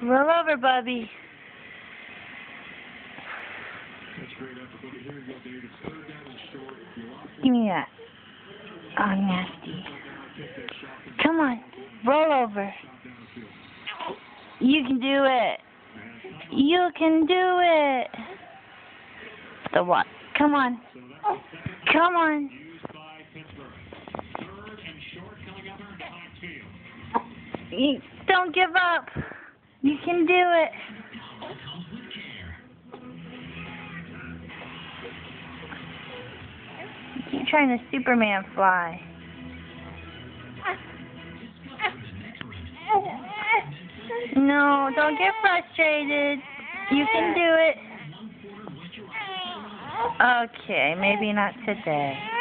Roll over, Bubby. Give me that. Oh, nasty. Come on. Roll over. You can do it. You can do it. The what? Come on. Come on. Don't give up. You can do it. Keep trying to Superman fly. No, don't get frustrated. You can do it. Okay, maybe not today.